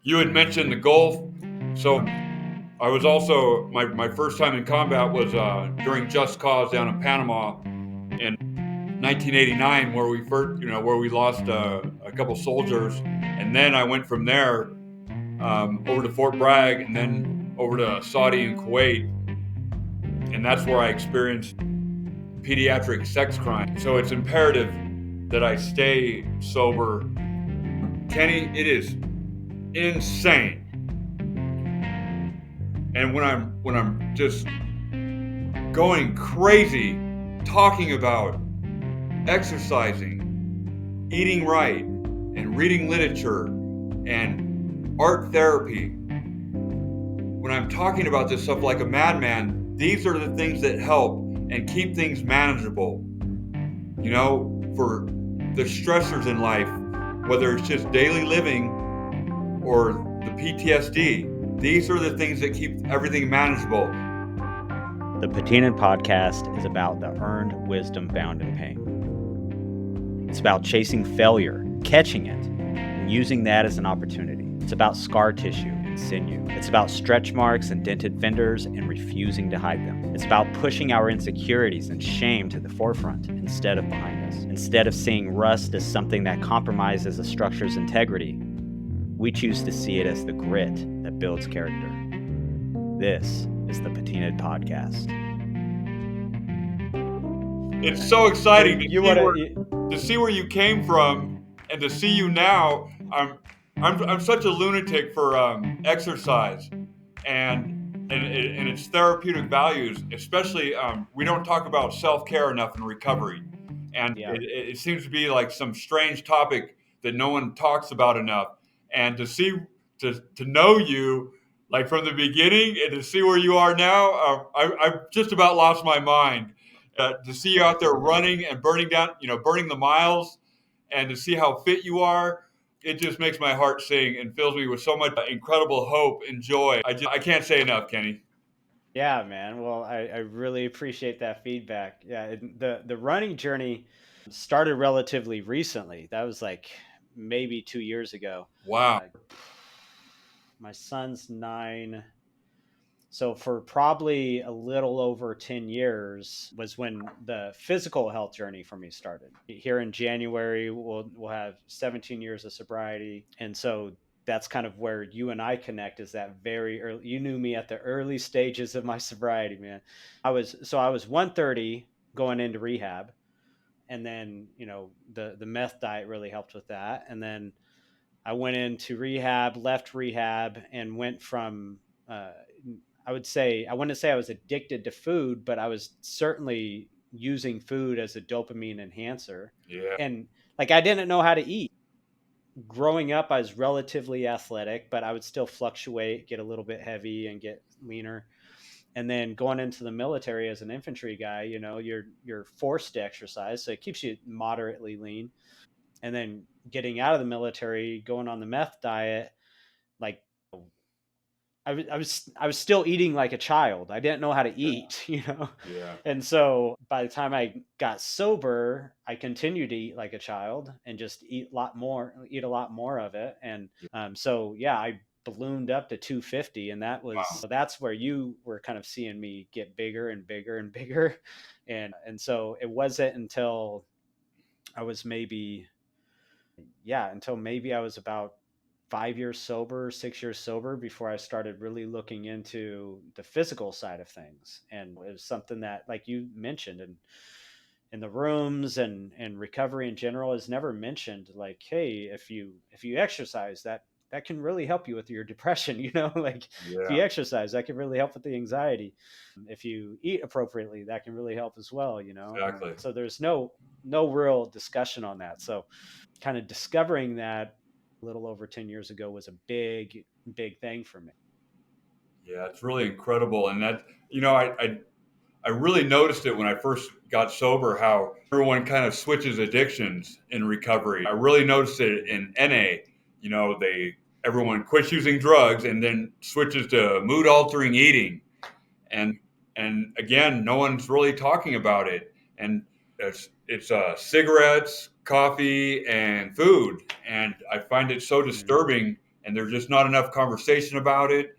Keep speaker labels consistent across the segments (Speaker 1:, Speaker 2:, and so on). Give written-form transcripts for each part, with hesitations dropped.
Speaker 1: You had mentioned the Gulf. So I was also, my first time in combat was during Just Cause down in Panama in 1989, where we first, where we lost a couple soldiers. And then I went from there over to Fort Bragg and then over to Saudi and Kuwait. And that's where I experienced pediatric sex crime. So it's imperative that I stay sober. Kenny, it is insane. And when I'm just going crazy talking about exercising, eating right, and reading literature and art therapy, when I'm talking about this stuff like a madman, these are the things that help and keep things manageable. For the stressors in life, whether it's just daily living or the PTSD, these are the things that keep everything manageable.
Speaker 2: The Patina'd Podcast is about the earned wisdom found in pain. It's about chasing failure, catching it, and using that as an opportunity. It's about scar tissue and sinew. It's about stretch marks and dented fenders and refusing to hide them. It's about pushing our insecurities and shame to the forefront instead of behind us. Instead of seeing rust as something that compromises a structure's integrity, we choose to see it as the grit that builds character. This is the Patina'd Podcast.
Speaker 1: It's so exciting to see where you came from and to see you now. I'm such a lunatic for exercise and its therapeutic values. Especially, we don't talk about self-care enough in recovery, and it seems to be like some strange topic that no one talks about enough. And to know you like from the beginning and to see where you are now, I've just about lost my mind. To see you out there running and burning the miles, and to see how fit you are, it just makes my heart sing and fills me with so much incredible hope and joy. I can't say enough, Kenny.
Speaker 2: Yeah, man. Well, I really appreciate that feedback. Yeah, the running journey started relatively recently. That was like maybe 2 years ago.
Speaker 1: Wow.
Speaker 2: My son's 9. So for probably a little over 10 years was when the physical health journey for me started. Here in January, we'll have 17 years of sobriety. And so that's kind of where you and I connect, is that very early. You knew me at the early stages of my sobriety, man. I was 130 going into rehab. And then, the meth diet really helped with that. And then I went into rehab, left rehab, and went from, I wouldn't say I was addicted to food, but I was certainly using food as a dopamine enhancer.
Speaker 1: Yeah.
Speaker 2: And like, I didn't know how to eat. Growing up, I was relatively athletic, but I would still fluctuate, get a little bit heavy and get leaner. And then going into the military as an infantry guy, you're forced to exercise, so it keeps you moderately lean. And then getting out of the military, going on the meth diet, like I was still eating like a child. I didn't know how to eat,
Speaker 1: Yeah.
Speaker 2: And so by the time I got sober, I continued to eat like a child and just eat a lot more of it. And so yeah, I ballooned up to 250, and that's where you were kind of seeing me get bigger and bigger and bigger. And so it wasn't until I was maybe I was about 5 years sober, 6 years sober before I started really looking into the physical side of things. And it was something that, like you mentioned, and in the rooms and recovery in general is never mentioned. Like, hey, if you exercise, that can really help you with your depression. Like if you exercise, that can really help with the anxiety. If you eat appropriately, that can really help as well.
Speaker 1: Exactly.
Speaker 2: So there's no real discussion on that. So kind of discovering that a little over 10 years ago was a big thing for me.
Speaker 1: Yeah, it's really incredible, and that I really noticed it when I first got sober, how everyone kind of switches addictions in recovery. I really noticed it in NA. Everyone quits using drugs and then switches to mood altering eating. And again, no one's really talking about it. And it's cigarettes, coffee, and food. And I find it so disturbing and there's just not enough conversation about it,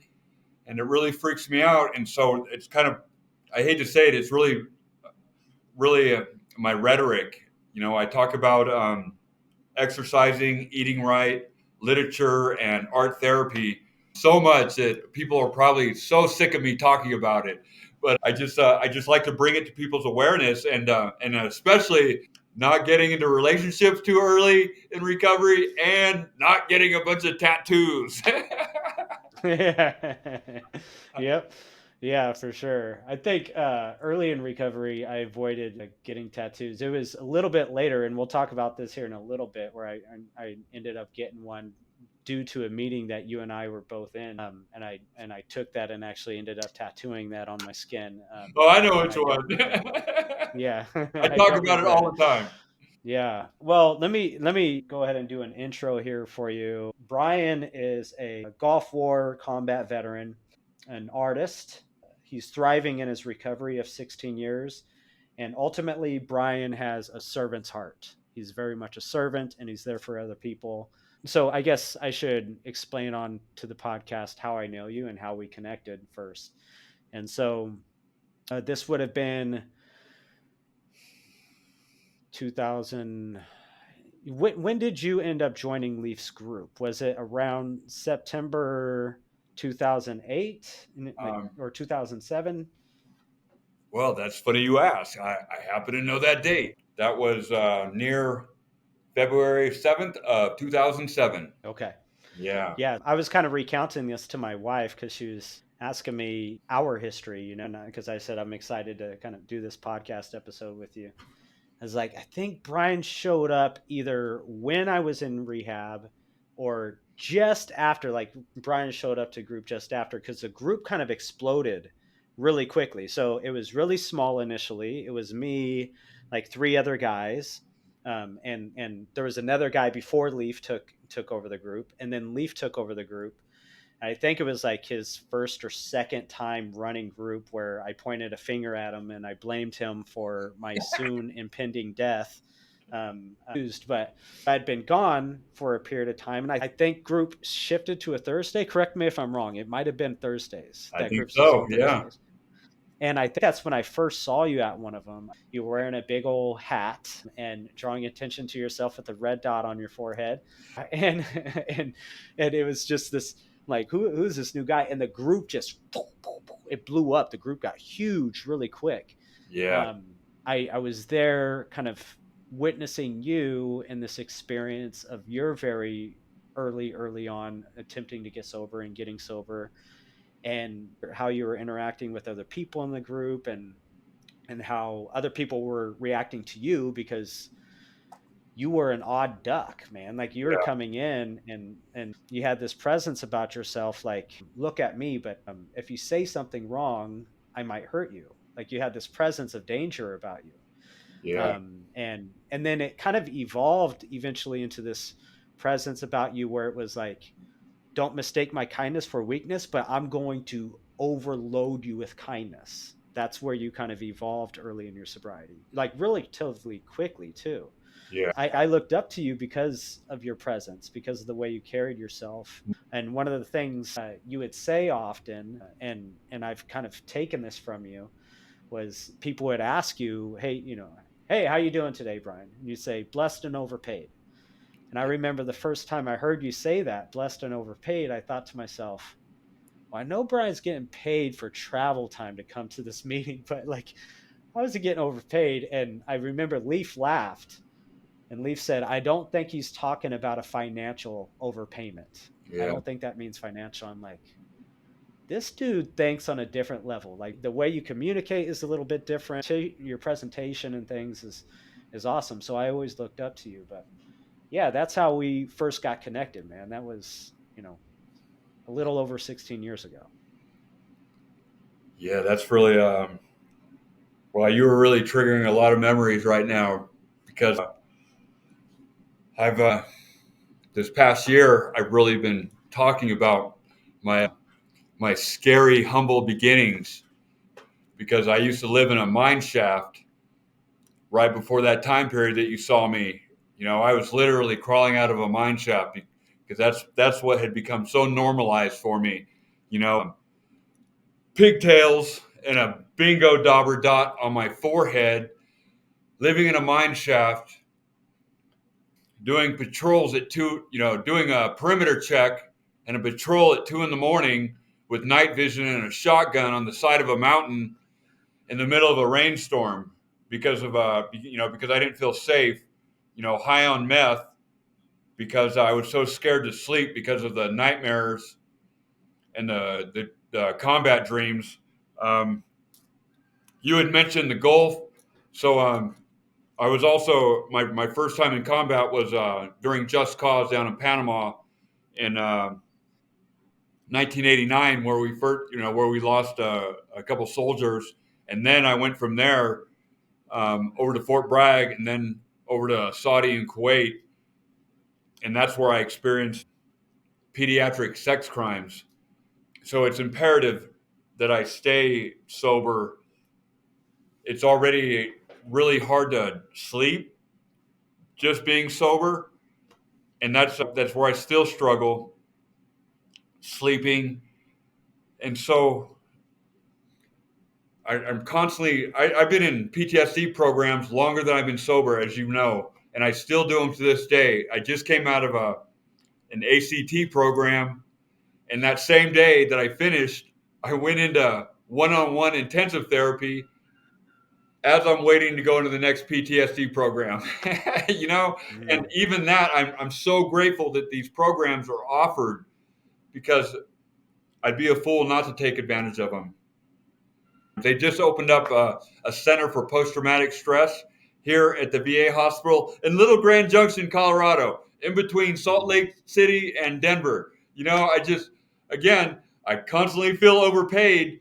Speaker 1: and it really freaks me out. And so it's kind of, I hate to say it, it's really my rhetoric. I talk about exercising, eating right, literature, and art therapy so much that people are probably so sick of me talking about it. But I just like to bring it to people's awareness, and especially not getting into relationships too early in recovery, and not getting a bunch of tattoos.
Speaker 2: Yep. Yeah, for sure. I think early in recovery, I avoided getting tattoos. It was a little bit later, and we'll talk about this here in a little bit, where I ended up getting one due to a meeting that you and I were both in, and I took that and actually ended up tattooing that on my skin.
Speaker 1: Oh, I
Speaker 2: And
Speaker 1: know which
Speaker 2: I don't
Speaker 1: one.
Speaker 2: regret it. Yeah,
Speaker 1: I
Speaker 2: I
Speaker 1: talk
Speaker 2: don't
Speaker 1: about it
Speaker 2: regret
Speaker 1: all
Speaker 2: it.
Speaker 1: the time.
Speaker 2: Yeah. Well, let me go ahead and do an intro here for you. Brian is a Gulf War combat veteran, an artist. He's thriving in his recovery of 16 years. And ultimately, Brian has a servant's heart. He's very much a servant and he's there for other people. So I guess I should explain on to the podcast how I know you and how we connected first. And so this would have been 2000. When did you end up joining Leaf's group? Was it around September 2008,
Speaker 1: Um,
Speaker 2: or 2007?
Speaker 1: well, that's funny you ask. I happen to know that date. That was near February 7th of 2007.
Speaker 2: Okay.
Speaker 1: Yeah,
Speaker 2: Yeah, I was kind of recounting this to my wife because she was asking me our history, because I said I'm excited to kind of do this podcast episode with you. I was like, I think Brian showed up either when I was in rehab or just after. Like, Brian showed up to group just after because the group kind of exploded really quickly. So it was really small initially. It was me, like three other guys. And there was another guy before Leaf took over the group, and then Leaf took over the group. I think it was like his first or second time running group where I pointed a finger at him and I blamed him for my soon impending death. But I'd been gone for a period of time, and I think group shifted to a Thursday. Correct me if I'm wrong. It might have been Thursdays.
Speaker 1: I
Speaker 2: That
Speaker 1: think
Speaker 2: groups was
Speaker 1: so.
Speaker 2: on
Speaker 1: Yeah,
Speaker 2: Thursdays. And I think that's when I first saw you at one of them. You were wearing a big old hat and drawing attention to yourself with a red dot on your forehead. And and and it was just this, like, who's this new guy? And the group just it blew up. The group got huge really quick.
Speaker 1: yeah,
Speaker 2: Um, I was there kind of witnessing you in this experience of your very early on attempting to get sober and getting sober, and how you were interacting with other people in the group, and how other people were reacting to you because you were an odd duck, man. Like, you were
Speaker 1: yeah,
Speaker 2: coming in and you had this presence about yourself, like, look at me, but if you say something wrong, I might hurt you. Like, you had this presence of danger about you.
Speaker 1: yeah,
Speaker 2: And then it kind of evolved eventually into this presence about you where it was like, don't mistake my kindness for weakness, but I'm going to overload you with kindness. That's where you kind of evolved early in your sobriety, like relatively quickly too.
Speaker 1: yeah,
Speaker 2: I looked up to you because of your presence, because of the way you carried yourself. And one of the things you would say often, and I've kind of taken this from you, was people would ask you, hey, how you doing today, Brian? And you say, blessed and overpaid. And I remember the first time I heard you say that, blessed and overpaid, I thought to myself, well, I know Brian's getting paid for travel time to come to this meeting, but like, how is he getting overpaid? And I remember Leaf laughed, and Leaf said, I don't think he's talking about a financial overpayment. I
Speaker 1: yeah,
Speaker 2: don't think that means financial. I'm like, this dude thinks on a different level. Like, the way you communicate is a little bit different. Your presentation and things is awesome. So I always looked up to you. But yeah, that's how we first got connected, man. That was, a little over 16 years ago.
Speaker 1: yeah. That's really well. You were really triggering a lot of memories right now because I've this past year I've really been talking about my scary, humble beginnings because I used to live in a mine shaft right before that time period that you saw me. I was literally crawling out of a mine shaft because that's what had become so normalized for me. Pigtails and a bingo dauber dot on my forehead, living in a mine shaft, doing patrols at 2, doing a perimeter check and a patrol at 2 a.m. with night vision and a shotgun on the side of a mountain in the middle of a rainstorm because I didn't feel safe, high on meth because I was so scared to sleep because of the nightmares and the combat dreams. You had mentioned the Gulf, so I was also my first time in combat was during Just Cause down in Panama in 1989, where we lost a couple soldiers, and then I went from there over to Fort Bragg, and then over to Saudi and Kuwait, and that's where I experienced pediatric sex crimes. So it's imperative that I stay sober. It's already really hard to sleep just being sober, and that's where I still struggle sleeping. And so I'm constantly I've been in PTSD programs longer than I've been sober, as you know, and I still do them to this day. I just came out of an ACT program, and that same day that I finished, I went into one-on-one intensive therapy as I'm waiting to go into the next PTSD program. And even that, I'm so grateful that these programs are offered, because I'd be a fool not to take advantage of them. They just opened up a center for post-traumatic stress here at the VA hospital in Little Grand Junction, Colorado, in between Salt Lake City and Denver. I constantly feel overpaid.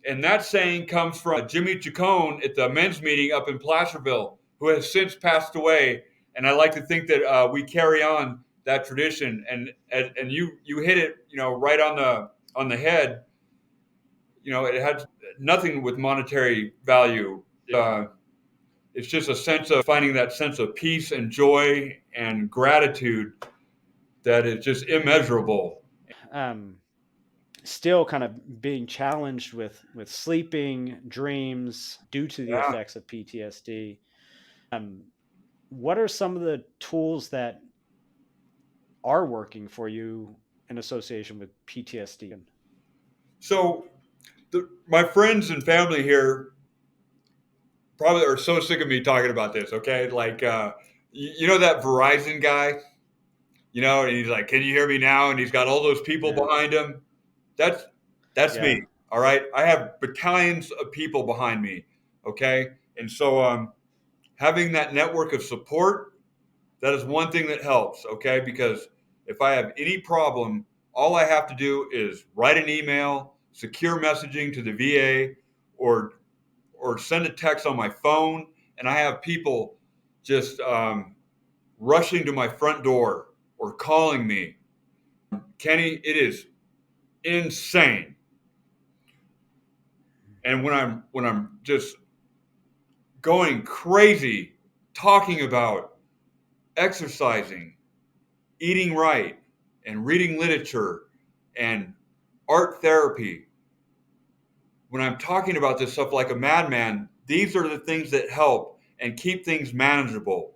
Speaker 1: And that saying comes from Jimmy Chacon at the men's meeting up in Placerville, who has since passed away. And I like to think that we carry on that tradition. And you hit it, right on the head. It had nothing with monetary value. It's just a sense of finding that sense of peace and joy and gratitude that is just immeasurable.
Speaker 2: Still kind of being challenged with sleeping, dreams due to the effects of PTSD. What are some of the tools that are working for you in association with PTSD?
Speaker 1: So my friends and family here probably are so sick of me talking about this, okay? Like, that Verizon guy, and he's like, "Can you hear me now?" And he's got all those people behind him. That's me, all right? I have battalions of people behind me, okay? And so having that network of support, that is one thing that helps, okay? Because if I have any problem, all I have to do is write an email, secure messaging to the VA, or send a text on my phone, and I have people just rushing to my front door or calling me. Kenny, it is insane. And when I'm just going crazy talking about exercising, eating right, and reading literature and art therapy, when I'm talking about this stuff like a madman, these are the things that help and keep things manageable.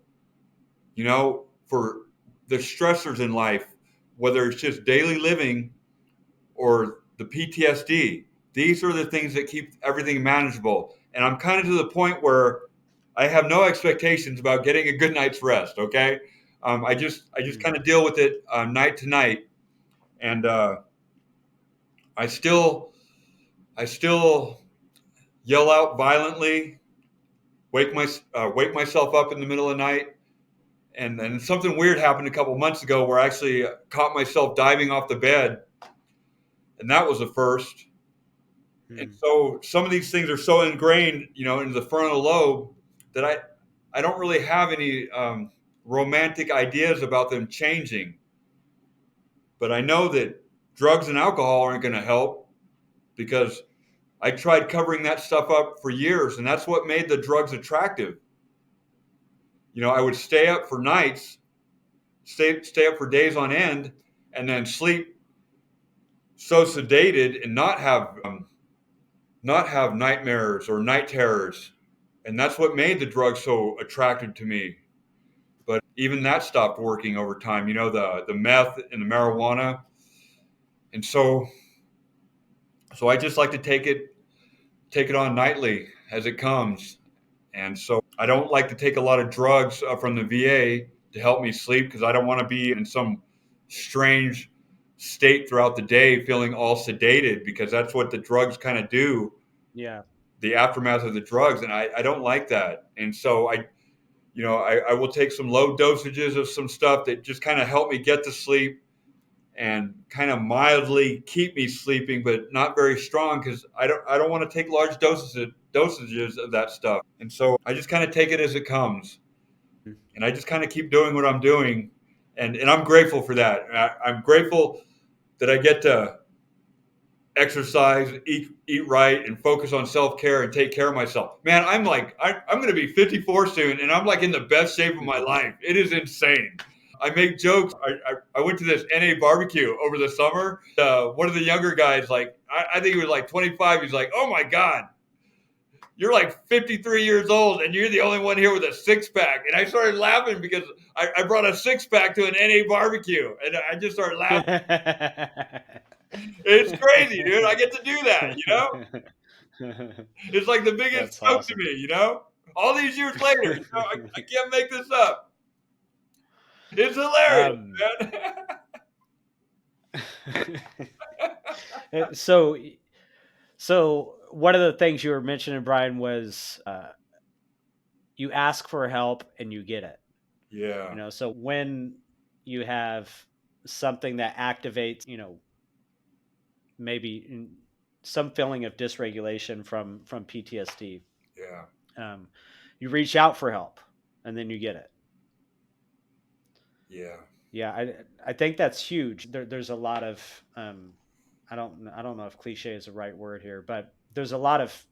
Speaker 1: For the stressors in life, whether it's just daily living or the PTSD, these are the things that keep everything manageable. And I'm kind of to the point where I have no expectations about getting a good night's rest. Okay. I just kind of deal with it night to night. And I still yell out violently, wake myself up in the middle of the night. And then something weird happened a couple months ago where I actually caught myself diving off the bed. And that was a first. And so some of these things are so ingrained, into the frontal lobe that I don't really have any romantic ideas about them changing. But I know that drugs and alcohol aren't going to help, because I tried covering that stuff up for years, and that's what made the drugs attractive. I would stay up for nights, stay up for days on end, and then sleep so sedated and not have nightmares or night terrors. And that's what made the drug so attractive to me. But even that stopped working over time, the meth and the marijuana. And so I just like to take it on nightly as it comes. And so I don't like to take a lot of drugs from the VA to help me sleep, because I don't want to be in some strange state throughout the day feeling all sedated, because that's what the drugs kind of do.
Speaker 2: Yeah.
Speaker 1: The aftermath of the drugs. And I don't like that. And so I will take some low dosages of some stuff that just kind of help me get to sleep and kind of mildly keep me sleeping, but not very strong, because I don't want to take large dosages of that stuff. And so I just kind of take it as it comes, and I just kind of keep doing what I'm doing, and I'm grateful for that. I'm grateful that I get to exercise, eat right, and focus on self-care and take care of myself. Man, I'm going to be 54 soon, and I'm like in the best shape of my life. It is insane. I make jokes. I went to this NA barbecue over the summer. One of the younger guys, I think he was like 25. He's like, "Oh my God, you're like 53 years old, and you're the only one here with a six-pack." And I started laughing because I brought a six-pack to an NA barbecue, and I just started laughing. It's crazy, dude. I get to do that. It's like the biggest
Speaker 2: That's
Speaker 1: joke
Speaker 2: awesome.
Speaker 1: to me. All these years later, I can't make this up. It's hilarious, man.
Speaker 2: So one of the things you were mentioning, Brian, was you ask for help and you get it.
Speaker 1: Yeah.
Speaker 2: So when you have something that activates, maybe some feeling of dysregulation from PTSD,
Speaker 1: Yeah.
Speaker 2: you reach out for help and then you get it.
Speaker 1: Yeah.
Speaker 2: Yeah, I think that's huge. There's a lot of I don't know if cliche is the right word here, but there's a lot of,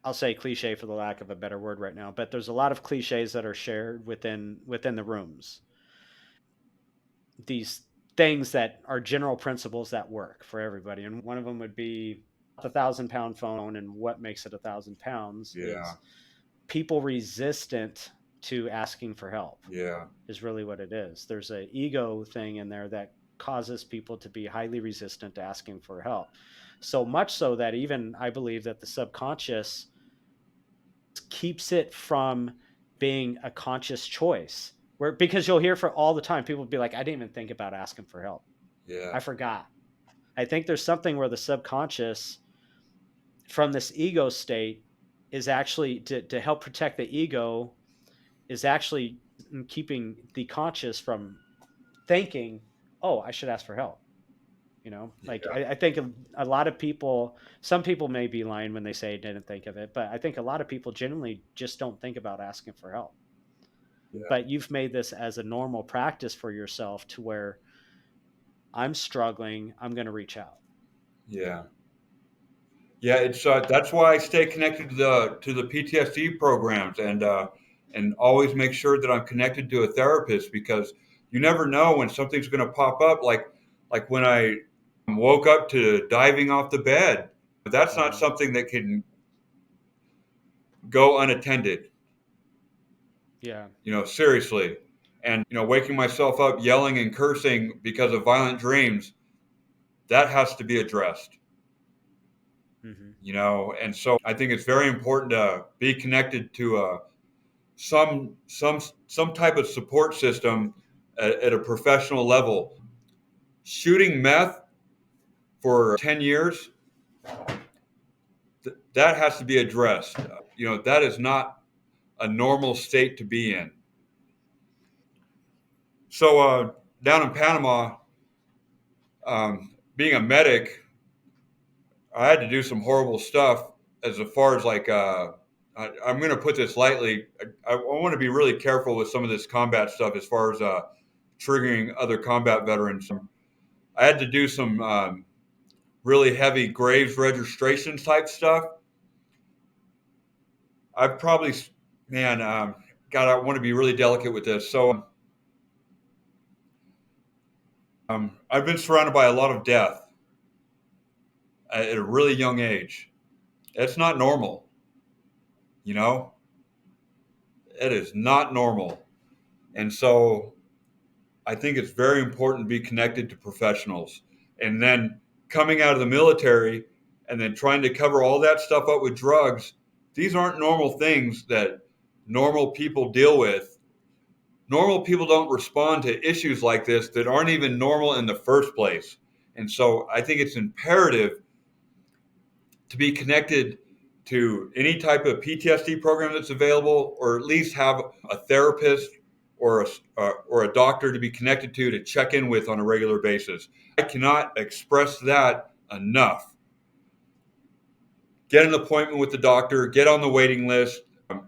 Speaker 2: I'll say cliche for the lack of a better word right now, but there's a lot of cliches that are shared within the rooms. These things that are general principles that work for everybody, and one of them would be the 1,000-pound phone. And what makes it 1,000 pounds
Speaker 1: Yeah.
Speaker 2: is people resistant to asking for help.
Speaker 1: Yeah.
Speaker 2: Is really what it is. There's an ego thing in there that causes people to be highly resistant to asking for help. So much so that even I believe that the subconscious keeps it from being a conscious choice. Because you'll hear for all the time, people will be like, I didn't even think about asking for help.
Speaker 1: Yeah.
Speaker 2: I forgot. I think there's something where the subconscious from this ego state is actually to help protect the ego, is actually keeping the conscious from thinking, oh, I should ask for help. Like
Speaker 1: Yeah.
Speaker 2: I think a lot of people, some people may be lying when they say didn't think of it, but I think a lot of people generally just don't think about asking for help.
Speaker 1: Yeah.
Speaker 2: But you've made this as a normal practice for yourself to where I'm struggling, I'm going to reach out.
Speaker 1: Yeah. Yeah. It's that's why I stay connected to the PTSD programs, and always make sure that I'm connected to a therapist, because you never know when something's going to pop up. Like when I woke up to diving off the bed. That's not something that can go unattended.
Speaker 2: Yeah.
Speaker 1: Seriously. And waking myself up yelling and cursing because of violent dreams, that has to be addressed. And so I think it's very important to be connected to some type of support system at a professional level. Shooting meth for 10 years, that has to be addressed. That is not a normal state to be in. So down in Panama, being a medic, I had to do some horrible stuff as far as I'm going to put this lightly. I want to be really careful with some of this combat stuff as far as triggering other combat veterans. I had to do some really heavy graves registration type stuff. I've probably, man, God, I want to be really delicate with this. So I've been surrounded by a lot of death at a really young age. It's not normal, you know. It is not normal, and so I think it's very important to be connected to professionals. And then coming out of the military and then trying to cover all that stuff up with drugs, these aren't normal things that normal people deal with. Normal people don't respond to issues like this that aren't even normal in the first place. And so I think it's imperative to be connected to any type of PTSD program that's available, or at least have a therapist or a doctor to be connected to check in with on a regular basis. I cannot express that enough. Get an appointment with the doctor. Get on the waiting list,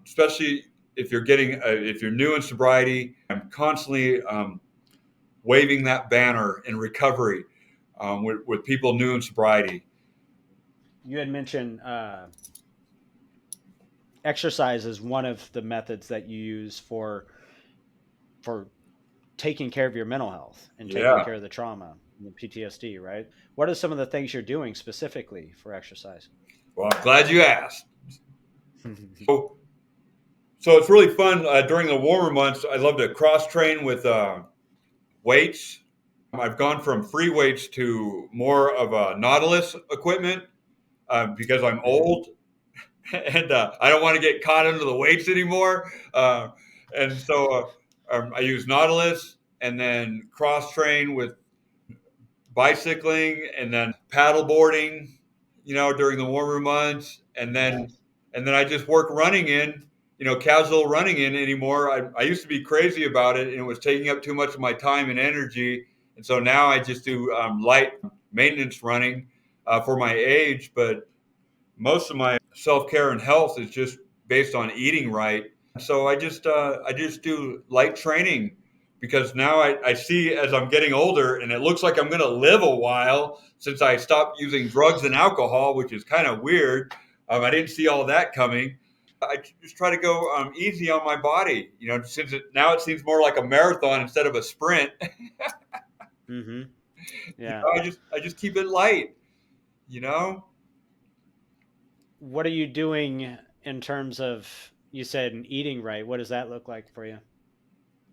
Speaker 1: especially if you're new in sobriety. I'm constantly waving that banner in recovery with people new in sobriety.
Speaker 2: You had mentioned exercise is one of the methods that you use for taking care of your mental health and taking
Speaker 1: Yeah.
Speaker 2: care of the trauma and the PTSD, right? What are some of the things you're doing specifically for exercise?
Speaker 1: Well, I'm glad you asked. So, so it's really fun during the warmer months. I love to cross train with weights. I've gone from free weights to more of a Nautilus equipment because I'm old and I don't want to get caught under the weights anymore. And so I use Nautilus and then cross train with bicycling and then paddle boarding, during the warmer months. And then I just work running in, casual running in anymore. I used to be crazy about it and it was taking up too much of my time and energy. And so now I just do light maintenance running for my age. But most of my self care and health is just based on eating right. So I just do light training because now I see as I'm getting older and it looks like I'm going to live a while since I stopped using drugs and alcohol, which is kind of weird. I didn't see all that coming. I just try to go easy on my body, since now it seems more like a marathon instead of a sprint.
Speaker 2: Mm-hmm. Yeah.
Speaker 1: I just keep it light, you know.
Speaker 2: What are you doing in terms of, you said eating right? What does that look like for you?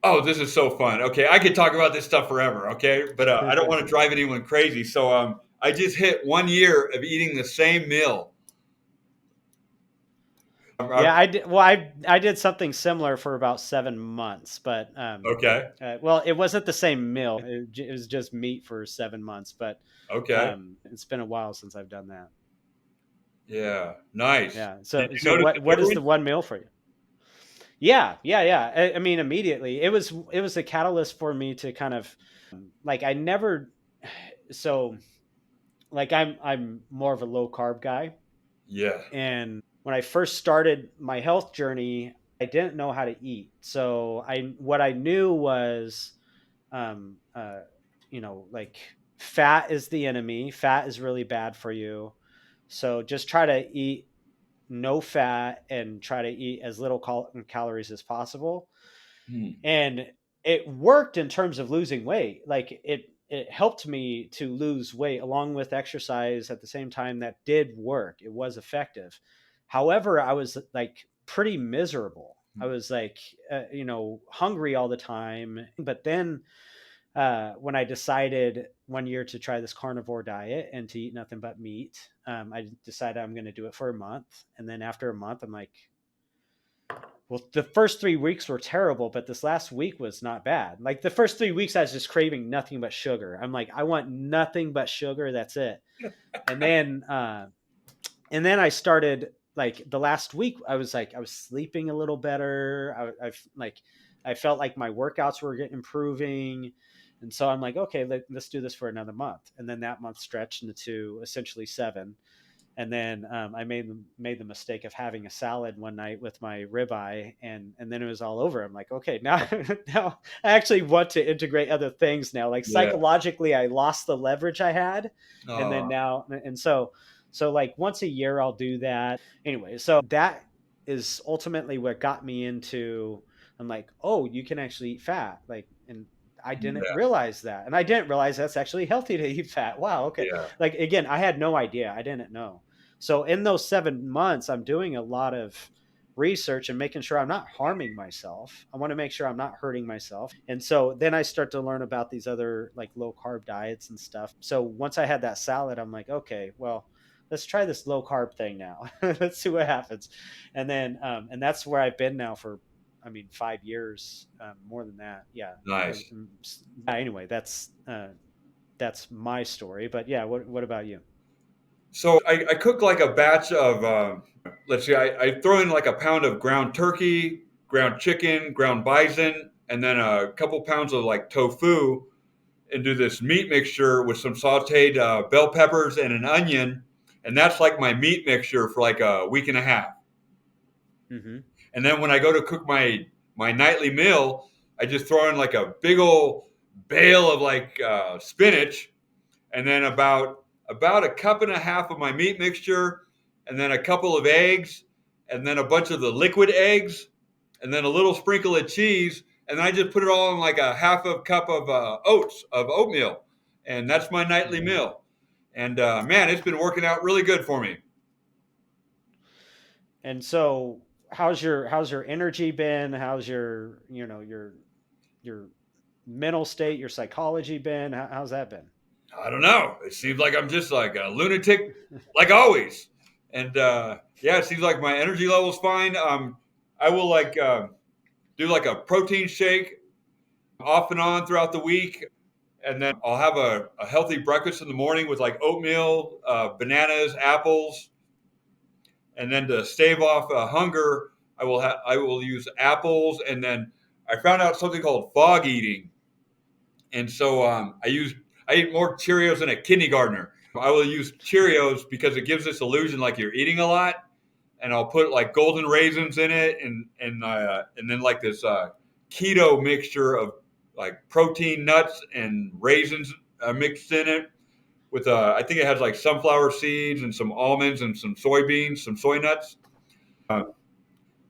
Speaker 1: Oh, this is so fun. Okay, I could talk about this stuff forever. Okay, but I don't want to drive anyone crazy. So I just hit 1 year of eating the same meal.
Speaker 2: Yeah, I did. Well, I did something similar for about 7 months, but
Speaker 1: Okay.
Speaker 2: well, it wasn't the same meal. It was just meat for 7 months, but
Speaker 1: Okay.
Speaker 2: it's been a while since I've done that.
Speaker 1: Yeah. Nice.
Speaker 2: Yeah.
Speaker 1: Did
Speaker 2: So
Speaker 1: you
Speaker 2: so
Speaker 1: notice the
Speaker 2: what is the
Speaker 1: difference?
Speaker 2: one meal for you? Yeah. I mean, immediately it was a catalyst for me to kind of like I never so like I'm more of a low carb guy.
Speaker 1: Yeah.
Speaker 2: And when I first started my health journey, I didn't know how to eat. So what I knew was, um, uh, like fat is the enemy. Fat is really bad for you. So just try to eat no fat and try to eat as little calories as possible.
Speaker 1: Hmm.
Speaker 2: And it worked in terms of losing weight. Like it helped me to lose weight along with exercise at the same time. That did work. It was effective. However, I was like pretty miserable. I was like hungry all the time. But then when I decided 1 year to try this carnivore diet and to eat nothing but meat, I decided I'm going to do it for a month. And then after a month, I'm like, well, the first 3 weeks were terrible, but this last week was not bad. Like the first 3 weeks, I was just craving nothing but sugar. I'm like, I want nothing but sugar. That's it. And then, I started like the last week. I was like, I was sleeping a little better. I felt like my workouts were improving, and so I'm like, okay, let's do this for another month. And then that month stretched into essentially 7. And then I made the mistake of having a salad one night with my ribeye, and then it was all over. I'm like, okay, now now I actually want to integrate other things now. Like
Speaker 1: Yeah.
Speaker 2: psychologically, I lost the leverage I had, and then
Speaker 1: Oh,
Speaker 2: now and so like once a year I'll do that. Anyway, so that is ultimately what got me into. I'm like, oh, you can actually eat fat, like, and I didn't
Speaker 1: Yeah.
Speaker 2: realize that. And I didn't realize that's actually healthy to eat fat. Wow. Okay.
Speaker 1: Yeah.
Speaker 2: Like, again, I had no idea. I didn't know. So in those 7 months, I'm doing a lot of research and making sure I'm not harming myself. I want to make sure I'm not hurting myself. And so then I start to learn about these other like low carb diets and stuff. So once I had that salad, I'm like, okay, well, let's try this low carb thing now. Let's see what happens. And then, and that's where I've been now for, I mean, 5 years, more than that. Yeah.
Speaker 1: Nice.
Speaker 2: Anyway, that's my story. But yeah, what about you?
Speaker 1: So I cook like a batch of, let's see, I throw in like a pound of ground turkey, ground chicken, ground bison, and then a couple pounds of like tofu, and do this meat mixture with some sauteed bell peppers and an onion. And that's like my meat mixture for like a week and a half.
Speaker 2: Mm-hmm.
Speaker 1: And then when I go to cook my nightly meal, I just throw in like a big old bale of like spinach, and then about a cup and a half of my meat mixture, and then a couple of eggs, and then a bunch of the liquid eggs, and then a little sprinkle of cheese, and then I just put it all in like a half a cup of oatmeal, and that's my nightly
Speaker 2: Mm-hmm.
Speaker 1: meal. And man, it's been working out really good for me.
Speaker 2: And so how's your energy been? How's your mental state, your psychology been? How's that been?
Speaker 1: I don't know. It seems like I'm just like a lunatic, like always. And yeah, it seems like my energy level's fine. I will like do like a protein shake off and on throughout the week, and then I'll have a healthy breakfast in the morning with like oatmeal, bananas, apples, and then to stave off hunger, I will use apples, and then I found out something called fog eating, and so I eat more Cheerios than a kindergartner. I will use Cheerios because it gives this illusion like you're eating a lot, and I'll put like golden raisins in it, and then like this keto mixture of like protein, nuts, and raisins mixed in it. With I think it has like sunflower seeds and some almonds and some soybeans, some soy nuts. Uh,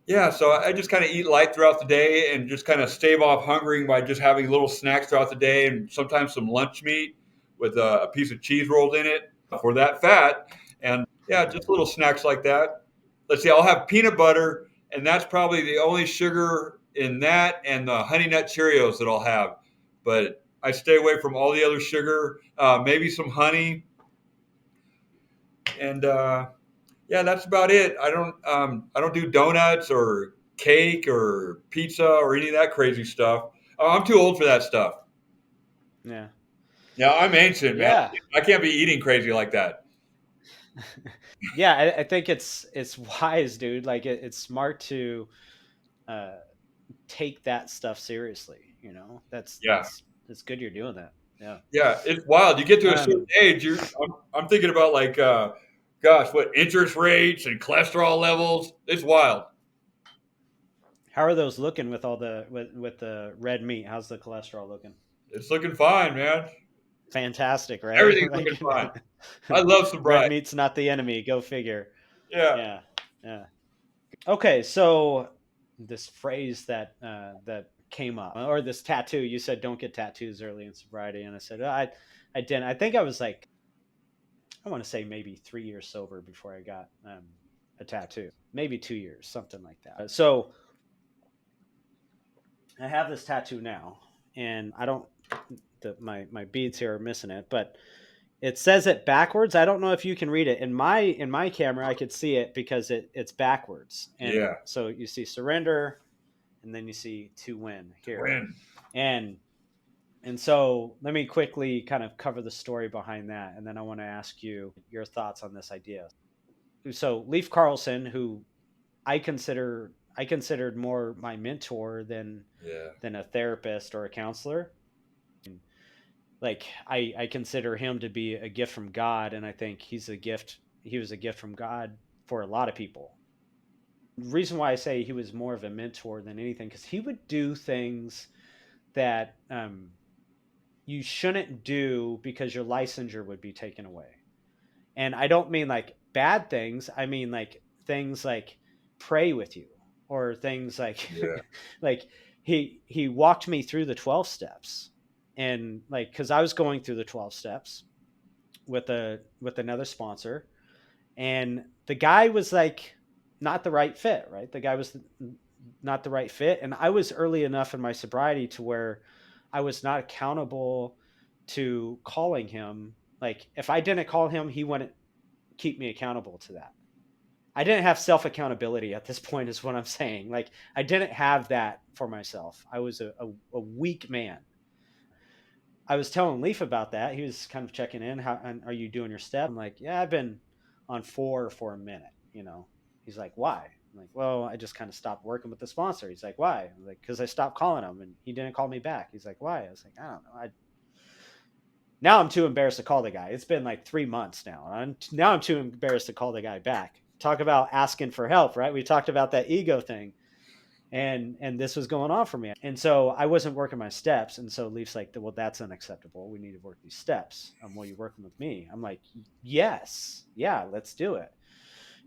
Speaker 1: yeah, so I just kind of eat light throughout the day and just kind of stave off hungering by just having little snacks throughout the day and sometimes some lunch meat with a piece of cheese rolled in it for that fat. And yeah, just little snacks like that. Let's see, I'll have peanut butter, and that's probably the only sugar in that and the Honey Nut Cheerios that I'll have. But I stay away from all the other sugar, maybe some honey, and yeah, that's about it. I don't do donuts or cake or pizza or any of that crazy stuff. I'm too old for that stuff.
Speaker 2: Yeah.
Speaker 1: Yeah, I'm ancient, man.
Speaker 2: Yeah.
Speaker 1: I can't be eating crazy like that.
Speaker 2: Yeah, I think it's wise, dude. Like it's smart to uh, take that stuff seriously. That's
Speaker 1: Yeah,
Speaker 2: it's good you're doing that. Yeah.
Speaker 1: yeah, it's wild. You get to a certain
Speaker 2: Um,
Speaker 1: age, I'm thinking about like, gosh, what interest rates and cholesterol levels. It's wild.
Speaker 2: how are those looking with all with the red meat? How's the cholesterol looking?
Speaker 1: It's looking fine, man.
Speaker 2: Fantastic, right?
Speaker 1: Everything's
Speaker 2: Like
Speaker 1: looking fine. I love
Speaker 2: red
Speaker 1: sobriety.
Speaker 2: meat's not the enemy. Go figure.
Speaker 1: Yeah,
Speaker 2: Yeah. Yeah. Okay, so this phrase that came up, or this tattoo, you said don't get tattoos early in sobriety, and I said I didn't. I think I was like, I want to say maybe 3 years sober before I got a tattoo, maybe 2 years, something like that. So I have this tattoo now, and I don't. My beads here are missing it, but it says it backwards. I don't know if you can read it. In my camera, I could see it because it's backwards. And
Speaker 1: yeah,
Speaker 2: so you see surrender, and then you see to win
Speaker 1: to
Speaker 2: here.
Speaker 1: win.
Speaker 2: And so let me quickly kind of cover the story behind that, and then I want to ask you your thoughts on this idea. So Leif Carlson, who I considered more my mentor
Speaker 1: Yeah,
Speaker 2: than a therapist or a counselor. Like I consider him to be a gift from God, and I think he was a gift from God for a lot of people. The reason why I say he was more of a mentor than anything, because he would do things that you shouldn't do because your licensure would be taken away. And I don't mean like bad things, I mean like things like pray with you, or things like
Speaker 1: yeah,
Speaker 2: like he walked me through the 12 steps. and like, cause I was going through the 12 steps with another sponsor, and the guy was like not the right fit, right? The guy was not the right fit. And I was early enough in my sobriety to where I was not accountable to calling him. Like if I didn't call him, he wouldn't keep me accountable to that. I didn't have self accountability at this point, is what I'm saying. Like I didn't have that for myself. I was a weak man. I was telling Leaf about that. He was kind of checking in. How are you doing your step? I'm like, yeah, I've been on 4 for a minute. You know, he's like, why? I'm like, well, I just kind of stopped working with the sponsor. He's like, why? I'm like, because I stopped calling him and he didn't call me back. He's like, why? I was like, I don't know. Now I'm too embarrassed to call the guy. It's been like 3 months now. Now I'm too embarrassed to call the guy back. Talk about asking for help, right? We talked about that ego thing. And this was going on for me, and so I wasn't working my steps. And so Leaf's like, well, that's unacceptable, we need to work these steps. Well, you working with me? I'm like, yes, yeah, let's do it.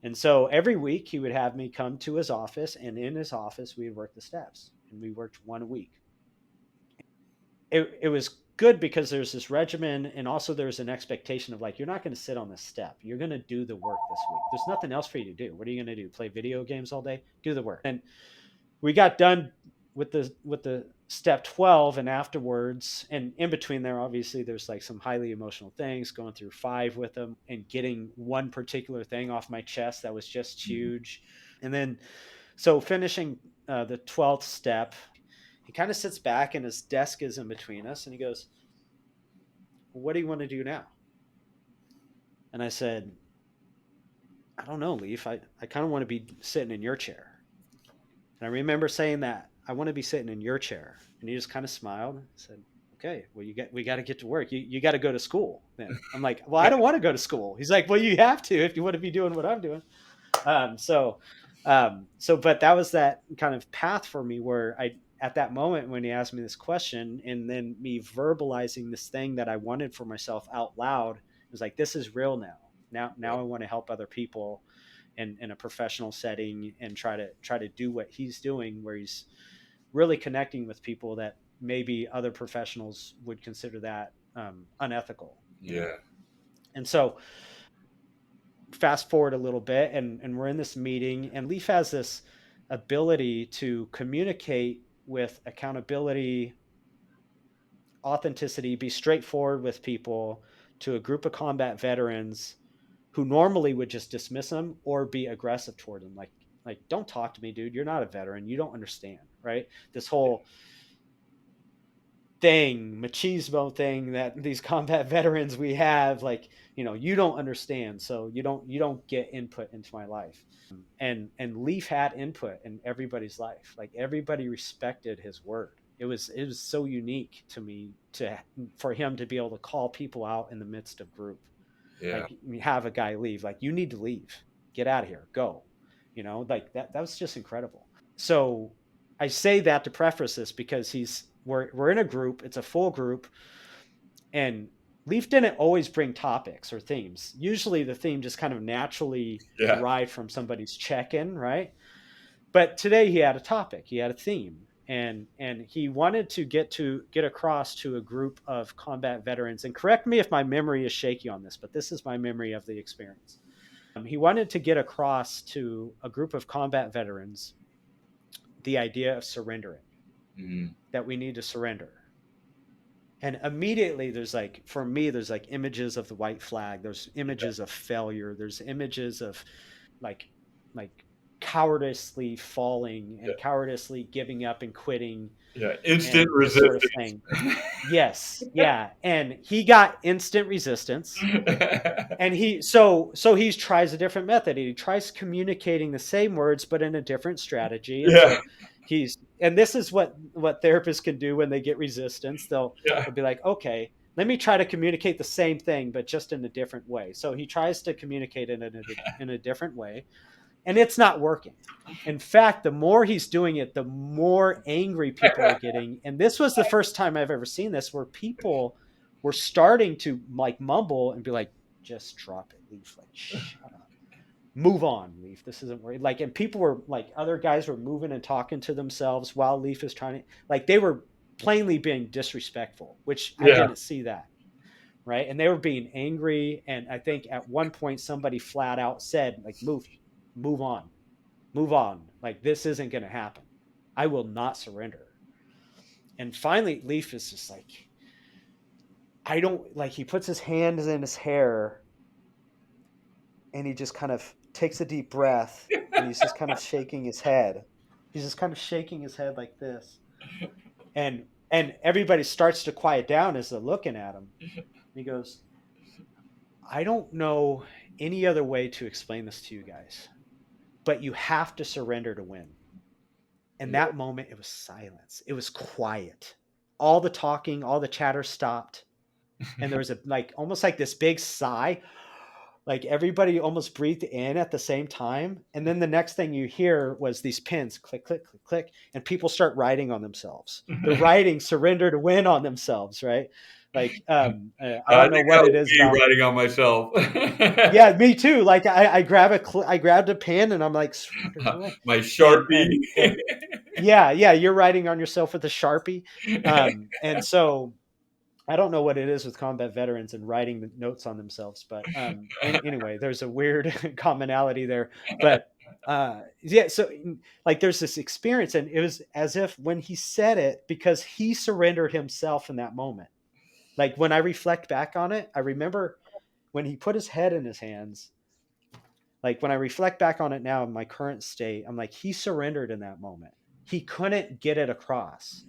Speaker 2: And so every week he would have me come to his office, and in his office we would work the steps, and we worked one a week. It was good because there's this regimen, and also there's an expectation of like, you're not going to sit on this step, you're going to do the work this week. There's nothing else for you to do. What are you going to do? Play video games all day? Do the work. And we got done with the step 12, and afterwards, and in between there, obviously there's like some highly emotional things, going through 5 with them and getting one particular thing off my chest that was just huge. And then so finishing the 12th step, he kind of sits back and his desk is in between us, and he goes, well, what do you want to do now? And I said, I don't know, Leaf. I kind of want to be sitting in your chair. And I remember saying that, I want to be sitting in your chair. And he just kind of smiled and said, okay, well, we got to get to work. You got to go to school then. I'm like, well, I don't want to go to school. He's like, well, you have to if you want to be doing what I'm doing. But that was that kind of path for me where at that moment when he asked me this question, and then me verbalizing this thing that I wanted for myself out loud, it was like, this is real now. Now I want to help other people in a professional setting and try to do what he's doing, where he's really connecting with people that maybe other professionals would consider that unethical.
Speaker 1: Yeah.
Speaker 2: And so fast forward a little bit, and we're in this meeting, and Leaf has this ability to communicate with accountability, authenticity, be straightforward with people, to a group of combat veterans who normally would just dismiss them or be aggressive toward them. Like, don't talk to me, dude. You're not a veteran. You don't understand, right? This whole thing, machismo thing that these combat veterans we have, like, you don't understand, so you don't get input into my life. And Leaf had input in everybody's life. Like everybody respected his word. It was so unique to me for him to be able to call people out in the midst of group.
Speaker 1: Yeah.
Speaker 2: Like have a guy leave, like, you need to leave, get out of here, go, like that was just incredible. So I say that to preface this because we're in a group, it's a full group, and Leaf didn't always bring topics or themes. Usually the theme just kind of naturally derived from somebody's check-in, right? But today he had a topic, he had a theme, and he wanted to get across to a group of combat veterans. And correct me if my memory is shaky on this, but this is my memory of the experience. He wanted to get across to a group of combat veterans the idea of surrendering, that we need to surrender. And immediately there's like, for me, there's like images of the white flag, there's images of failure, there's images of like cowardice,ly falling and cowardice,ly giving up and quitting.
Speaker 1: Yeah, instant resistance. Sort of thing.
Speaker 2: Yes, yeah, and he got instant resistance, and he tries a different method. He tries communicating the same words but in a different strategy. And so and this is what therapists can do when they get resistance. They'll be like, okay, let me try to communicate the same thing but just in a different way. So he tries to communicate it in a different way, and it's not working. In fact, the more he's doing it, the more angry people are getting. And this was the first time I've ever seen this, where people were starting to like mumble and be like, just drop it, Leaf. Like, shut up. Move on, Leaf. This isn't working. And people were like, other guys were moving and talking to themselves while Leaf is trying to, like, they were plainly being disrespectful, which I
Speaker 1: Yeah.
Speaker 2: didn't see that. Right. And they were being angry. And I think at one point somebody flat out said, like, move on, move on. Like, this isn't going to happen. I will not surrender. And finally, Leaf is just like, I don't like, he puts his hands in his hair and he just kind of takes a deep breath and he's just kind of shaking his head. He's just kind of shaking his head like this. And everybody starts to quiet down as they're looking at him. And he goes, I don't know any other way to explain this to you guys, but you have to surrender to win. And that moment, it was silence. It was quiet. All the talking, all the chatter stopped. And there was almost like this big sigh. Like everybody almost breathed in at the same time. And then the next thing you hear was these pins click, click, click, click. And people start writing on themselves. They're writing surrender to win on themselves, right? I
Speaker 1: I
Speaker 2: don't know
Speaker 1: think
Speaker 2: what
Speaker 1: that
Speaker 2: it
Speaker 1: was
Speaker 2: is
Speaker 1: me
Speaker 2: about.
Speaker 1: writing on myself.
Speaker 2: Yeah, me too. Like I grabbed a pen and I'm like, surrender to win.
Speaker 1: My
Speaker 2: And
Speaker 1: Sharpie.
Speaker 2: and and yeah, you're writing on yourself with a Sharpie. And so I don't know what it is with combat veterans and writing the notes on themselves, but anyway, there's a weird commonality there. But yeah, so like there's this experience, and it was as if when he said it, because he surrendered himself in that moment. Like when I reflect back on it, I remember when he put his head in his hands. Like when I reflect back on it now in my current state, I'm like, he surrendered in that moment. He couldn't get it across,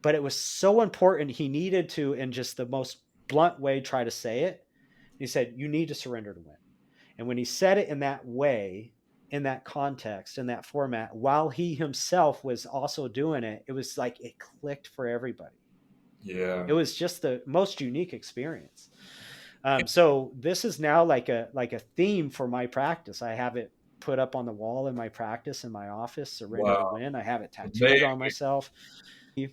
Speaker 2: but it was so important. He needed to, in just the most blunt way, try to say it. He said, you need to surrender to win. And when he said it in that way, in that context, in that format, while he himself was also doing it, it was like it clicked for everybody.
Speaker 1: Yeah.
Speaker 2: It was just the most unique experience. So this is now like a theme for my practice. I have it put up on the wall in my practice in my office. Surrender to
Speaker 1: Wow.
Speaker 2: win. I have it tattooed on
Speaker 1: Amazing.
Speaker 2: myself. I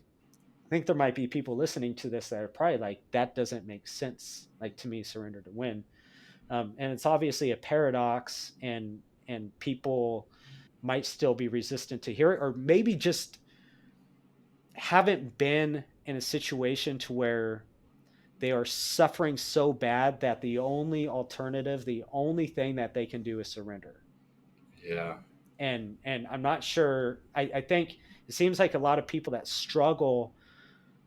Speaker 2: think there might be people listening to this that are probably like, that doesn't make sense. Like to me, surrender to win. And it's obviously a paradox, and people might still be resistant to hear it, or maybe just haven't been in a situation to where they are suffering so bad that the only alternative, the only thing that they can do is surrender.
Speaker 1: Yeah.
Speaker 2: And I'm not sure. I think it seems like a lot of people that struggle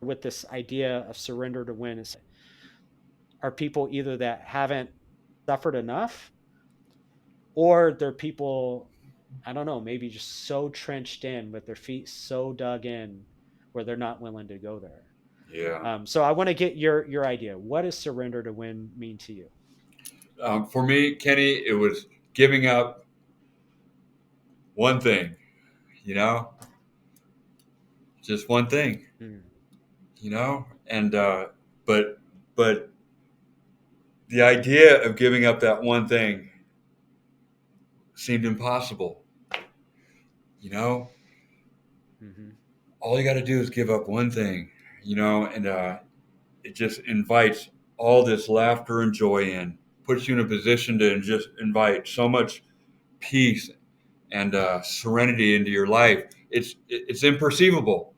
Speaker 2: with this idea of surrender to win are people either that haven't suffered enough, or they're people, I don't know, maybe just so trenched in with their feet so dug in where they're not willing to go there.
Speaker 1: Yeah.
Speaker 2: So I want to get your idea. What does surrender to win mean to you?
Speaker 1: For me, Kenny, it was giving up one thing, you know, just one thing,
Speaker 2: Hmm.
Speaker 1: and but but the idea of giving up that one thing seemed impossible. You know,
Speaker 2: Mm-hmm.
Speaker 1: all you got to do is give up one thing, and it just invites all this laughter and joy in, puts you in a position to just invite so much peace and serenity into your life. It's imperceivable.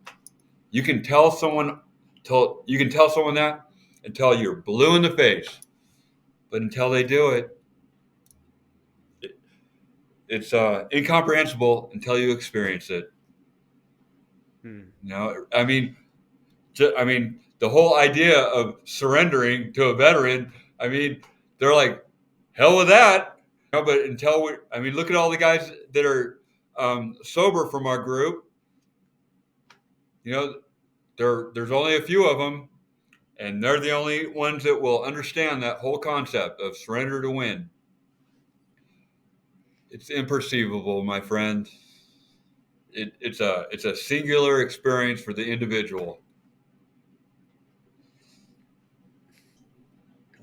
Speaker 1: You can tell someone, that until you're blue in the face, but until they do it, it's incomprehensible until you experience it.
Speaker 2: Hmm.
Speaker 1: I mean, the whole idea of surrendering to a veteran. I mean, they're like, hell with that. But look at all the guys that are sober from our group. You know, there's only a few of them, and they're the only ones that will understand that whole concept of surrender to win. It's imperceivable, my friend. It's a singular experience for the individual.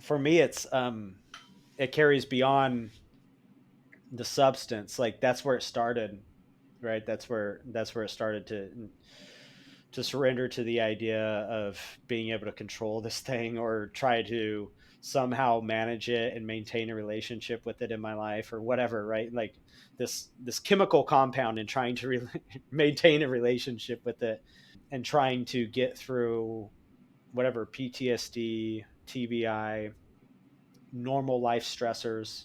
Speaker 2: For me, it carries beyond the substance. Like that's where it started, right? That's where it started to surrender to the idea of being able to control this thing or try to somehow manage it and maintain a relationship with it in my life or whatever, right? Like this chemical compound and trying to maintain a relationship with it. and trying to get through whatever PTSD, TBI, normal life stressors,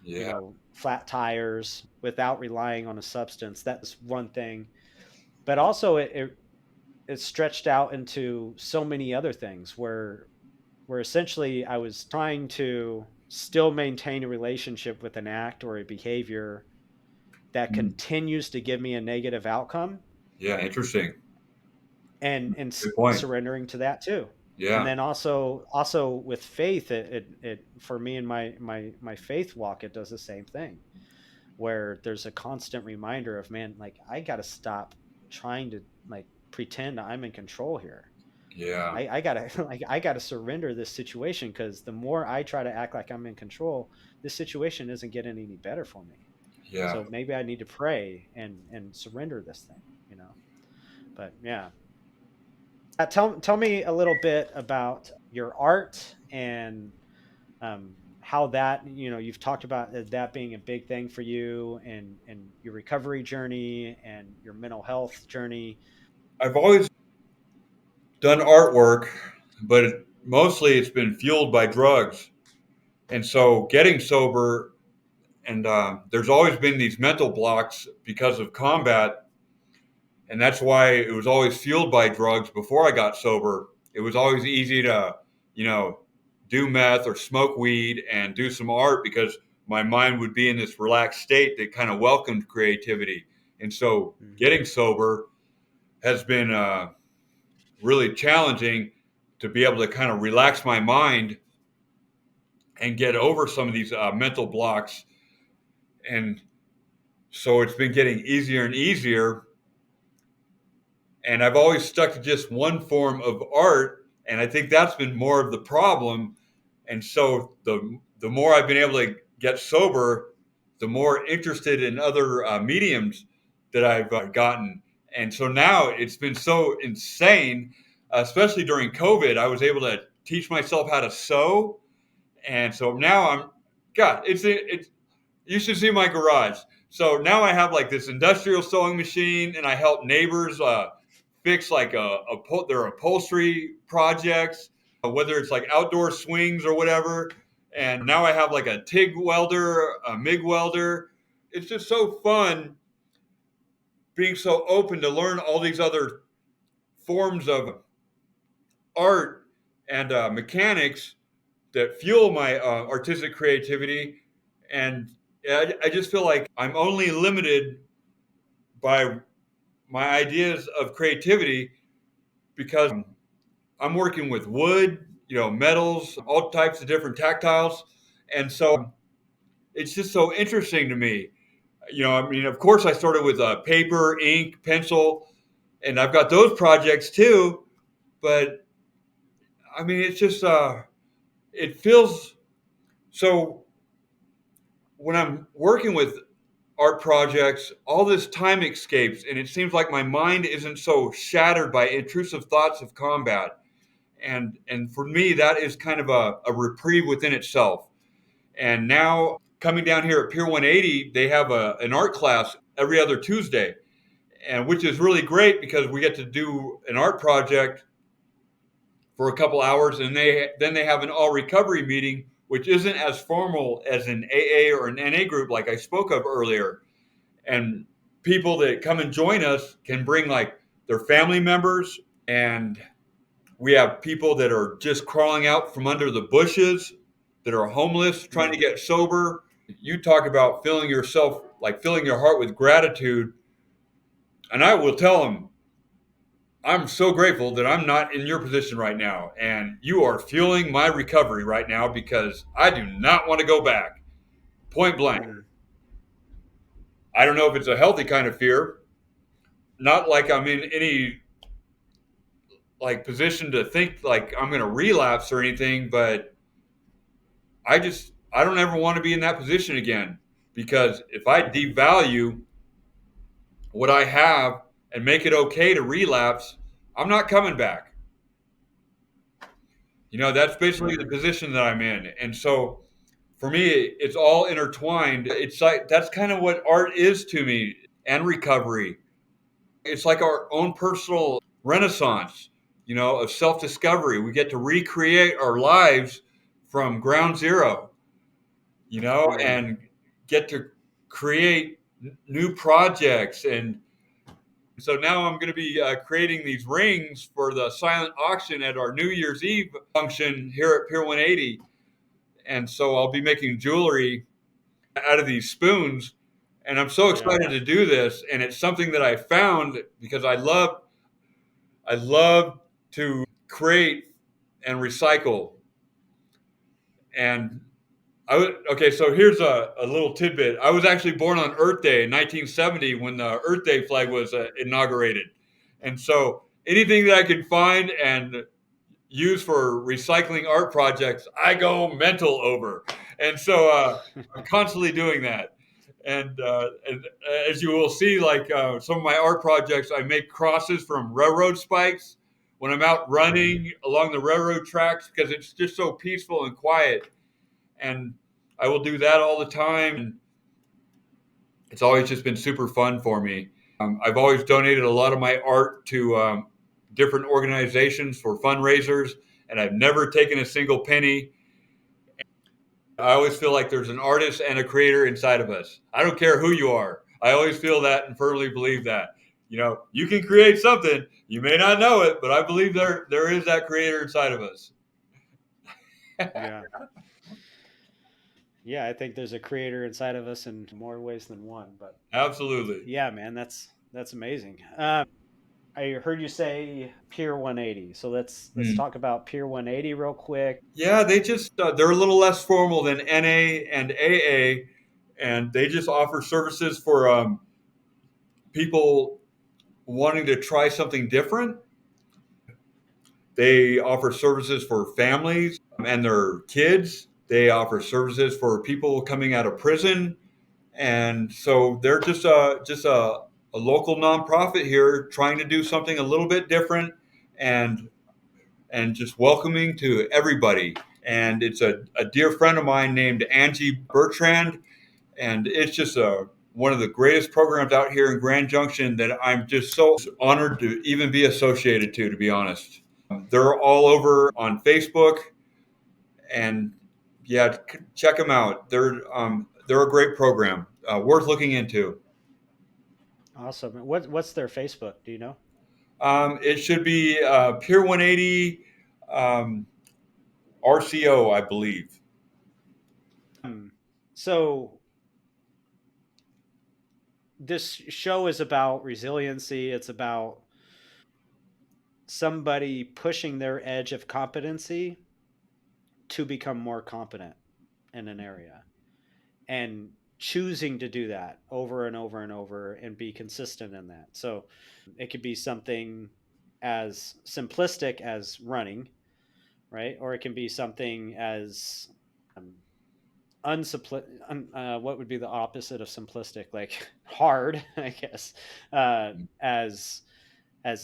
Speaker 1: Yeah.
Speaker 2: flat tires without relying on a substance. That's one thing. But also it stretched out into so many other things where essentially I was trying to still maintain a relationship with an act or a behavior that continues to give me a negative outcome,
Speaker 1: Yeah. Interesting.
Speaker 2: and
Speaker 1: Good point.
Speaker 2: surrendering to that too. And
Speaker 1: Yeah.
Speaker 2: then also with faith, it for me in my faith walk, it does the same thing, where there's a constant reminder of, man, like I got to stop trying to like pretend I'm in control here.
Speaker 1: Yeah.
Speaker 2: I gotta like I gotta surrender this situation, because the more I try to act like I'm in control, this situation isn't getting any better for me.
Speaker 1: Yeah.
Speaker 2: So maybe I need to pray and surrender this thing. But yeah, tell me a little bit about your art, and how that, you've talked about that being a big thing for you, and your recovery journey and your mental health journey.
Speaker 1: I've always done artwork, but mostly it's been fueled by drugs. And so getting sober, and there's always been these mental blocks because of combat. And that's why it was always fueled by drugs before I got sober. It was always easy to, you know, do meth or smoke weed and do some art because my mind would be in this relaxed state that kind of welcomed creativity. And so
Speaker 2: Mm-hmm.
Speaker 1: getting sober has been really challenging to be able to kind of relax my mind and get over some of these mental blocks. And so it's been getting easier and easier. And I've always stuck to just one form of art, and I think that's been more of the problem. And so the more I've been able to get sober, the more interested in other mediums that I've gotten. And so now it's been so insane, especially during COVID. I was able to teach myself how to sew, and so now God, it's you should see my garage. So now I have like this industrial sewing machine, and I help neighbors fix like their upholstery projects, whether it's like outdoor swings or whatever. And now I have like a TIG welder, a MIG welder. It's just so fun being so open to learn all these other forms of art and mechanics that fuel my artistic creativity. And I just feel like I'm only limited by my ideas of creativity because I'm working with wood, metals, all types of different tactiles. And so it's just so interesting to me. I mean, of course, I started with paper, ink, pencil, and I've got those projects too. But I mean, it's just, it feels so when I'm working with art projects, all this time escapes, and it seems like my mind isn't so shattered by intrusive thoughts of combat. And for me, that is kind of a reprieve within itself. And now coming down here at Pier 180, they have an art class every other Tuesday, and which is really great because we get to do an art project for a couple hours, and then they have an all recovery meeting, which isn't as formal as an AA or an NA group like I spoke of earlier. And people that come and join us can bring like their family members, and we have people that are just crawling out from under the bushes, that are homeless trying to
Speaker 2: Mm.
Speaker 1: get sober. You talk about filling yourself, like filling your heart with gratitude, and I will tell them, I'm so grateful that I'm not in your position right now, and you are fueling my recovery right now because I do not want to go back, point blank.
Speaker 2: Mm.
Speaker 1: I don't know if it's a healthy kind of fear, not like I'm in any like position to think like I'm going to relapse or anything, but I don't ever want to be in that position again, because if I
Speaker 2: Mm-hmm.
Speaker 1: devalue what I have and make it okay to relapse, I'm not coming back. That's basically the
Speaker 2: Mm-hmm.
Speaker 1: position that I'm in. And so for me, it's all intertwined. It's like that's kind of what art is to me, and recovery. It's like our own personal renaissance, of self-discovery. We get to recreate our lives from ground zero, and get to create new projects. And so now I'm going to be creating these rings for the silent auction at our New Year's Eve function here at Pier 180. And so I'll be making jewelry out of these spoons. And I'm so excited to do this. And it's something that I found because I love to create and recycle. And okay, so here's a little tidbit. I was actually born on Earth Day in 1970 when the Earth Day flag was inaugurated. And so anything that I can find and use for recycling art projects, I go mental over. And so I'm constantly doing that. And as you will see, like some of my art projects, I make crosses from railroad spikes when I'm out running along the railroad tracks because it's just so peaceful and quiet. And I will do that all the time. And it's always just been super fun for me. I've always donated a lot of my art to different organizations for fundraisers, and I've never taken a single penny. I always feel like there's an artist and a creator inside of us. I don't care who you are. I always feel that and firmly believe that. You can create something. You may not know it, but I believe there is that creator inside of us.
Speaker 2: Yeah. Yeah, I think there's a creator inside of us in more ways than one. But
Speaker 1: Absolutely.
Speaker 2: yeah, man, that's amazing. I heard you say Pier 180, so let's talk about Pier 180 real quick.
Speaker 1: Yeah, they're a little less formal than NA and AA, and they just offer services for people wanting to try something different. They offer services for families and their kids. They offer services for people coming out of prison, and so they're just a local nonprofit here trying to do something a little bit different and just welcoming to everybody. And it's a dear friend of mine named Angie Bertrand, and it's just one of the greatest programs out here in Grand Junction that I'm just so honored to even be associated to be honest. They're all over on Facebook, and yeah, check them out. They're a great program, worth looking into.
Speaker 2: Awesome. What's their Facebook? Do you know?
Speaker 1: It should be Pier 180 um, RCO, I believe.
Speaker 2: So this show is about resiliency. It's about somebody pushing their edge of competency to become more competent in an area and choosing to do that over and over and over and be consistent in that. So it could be something as simplistic as running, right? Or it can be something as um, what would be the opposite of simplistic? Like hard, I guess, as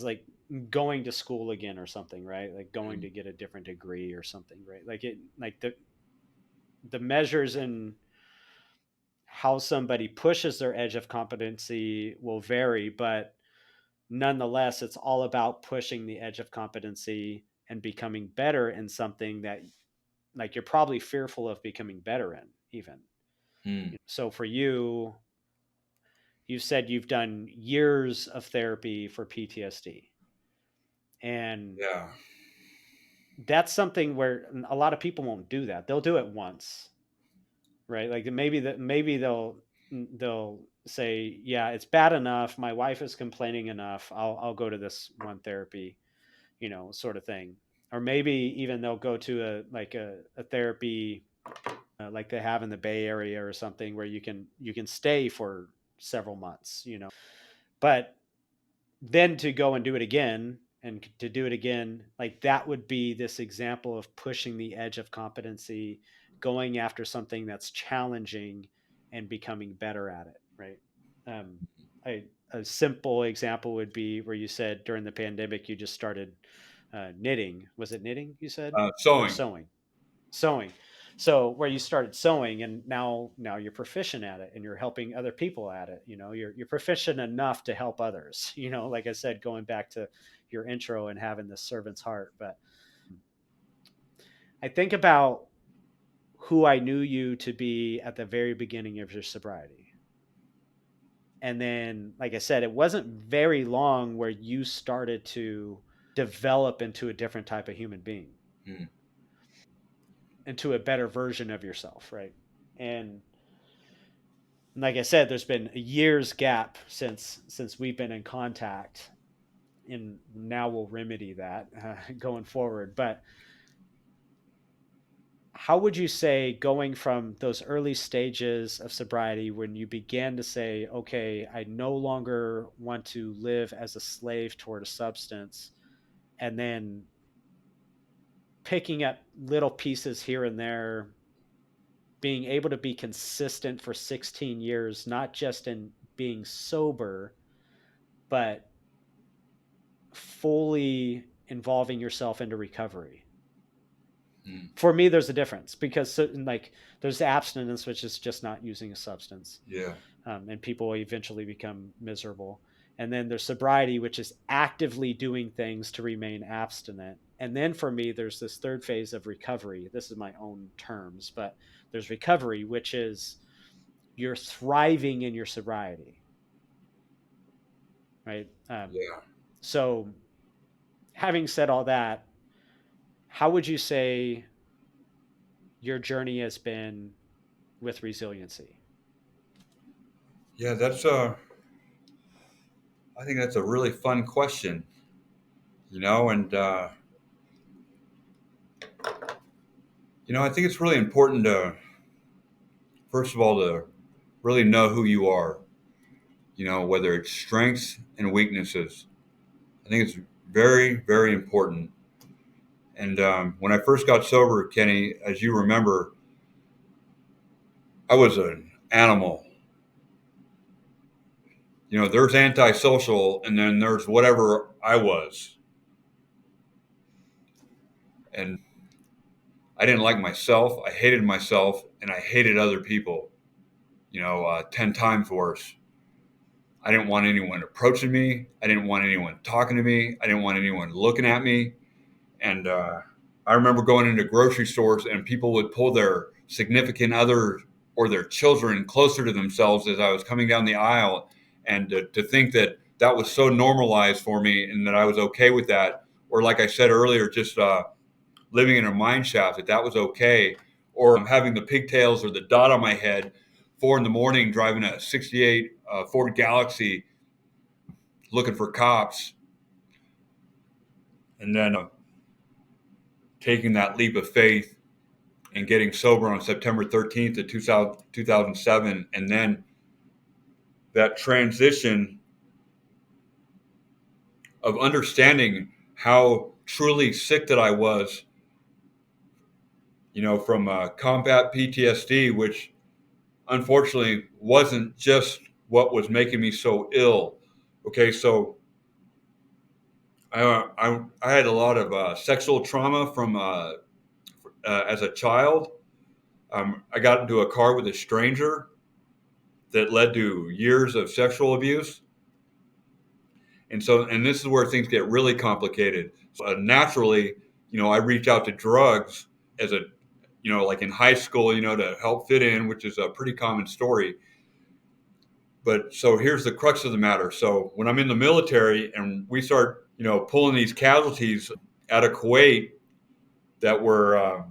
Speaker 2: like going to school again or something, right? Like going to get a different degree or something, right? Like the measures in how somebody pushes their edge of competency will vary, but nonetheless, it's all about pushing the edge of competency and becoming better in something that like you're probably fearful of becoming better in even. So for you, you said you've done years of therapy for PTSD. And
Speaker 1: Yeah.
Speaker 2: that's something where a lot of people won't do that. They'll do it once, right? Like maybe they'll say, yeah, it's bad enough. My wife is complaining enough. I'll go to this one therapy, sort of thing. Or maybe even they'll go to a therapy like they have in the Bay Area or something where you can stay for several months, But then to go and do it again and to do it again, like that would be this example of pushing the edge of competency, going after something that's challenging and becoming better at it, right? um, a simple example would be where you said during the pandemic you just started knitting. Was it knitting you said? Or
Speaker 1: Sewing.
Speaker 2: sewing. So where you started sewing and now you're proficient at it and you're helping other people at it. You're proficient enough to help others. Like I said, going back to your intro and having this servant's heart. But I think about who I knew you to be at the very beginning of your sobriety. And then, like I said, it wasn't very long where you started to develop into a different type of human being, into a better version of yourself, right? And like I said, there's been a year's gap since we've been in contact, and now we'll remedy that going forward. But how would you say, going from those early stages of sobriety when you began to say, okay, I no longer want to live as a slave toward a substance, and then picking up little pieces here and there, being able to be consistent for 16 years, not just in being sober, but fully involving yourself into recovery? For me, there's a difference, because like there's abstinence, which is just not using a substance.
Speaker 1: Yeah.
Speaker 2: And people eventually become miserable. And then there's sobriety, which is actively doing things to remain abstinent. And then for me, there's this third phase of recovery. This is my own terms, but there's recovery, which is you're thriving in your sobriety, right?
Speaker 1: Yeah.
Speaker 2: So having said all that, how would you say your journey has been with resiliency?
Speaker 1: Yeah, I think that's a really fun question, and I think it's really important to, first of all, to really know who you are, whether it's strengths and weaknesses. I think it's very, very important. And when I first got sober, Kenny, as you remember, I was an animal. There's antisocial, and then there's whatever I was. And I didn't like myself. I hated myself, and I hated other people, 10 times worse. I didn't want anyone approaching me. I didn't want anyone talking to me. I didn't want anyone looking at me. And I remember going into grocery stores, and people would pull their significant other or their children closer to themselves as I was coming down the aisle. And to think that that was so normalized for me and that I was okay with that. Or, like I said earlier, just living in a mine shaft, that was okay. Or having the pigtails or the dot on my head, 4 a.m, driving a 68 Ford Galaxy, looking for cops. And then taking that leap of faith and getting sober on September 13th of 2007. And then that transition of understanding how truly sick that I was, from combat PTSD, which unfortunately wasn't just what was making me so ill. Okay, so I had a lot of sexual trauma from as a child. I got into a car with a stranger that led to years of sexual abuse. And this is where things get really complicated. So, naturally, I reach out to drugs as like in high school, to help fit in, which is a pretty common story. But so here's the crux of the matter. So when I'm in the military and we start, pulling these casualties out of Kuwait that were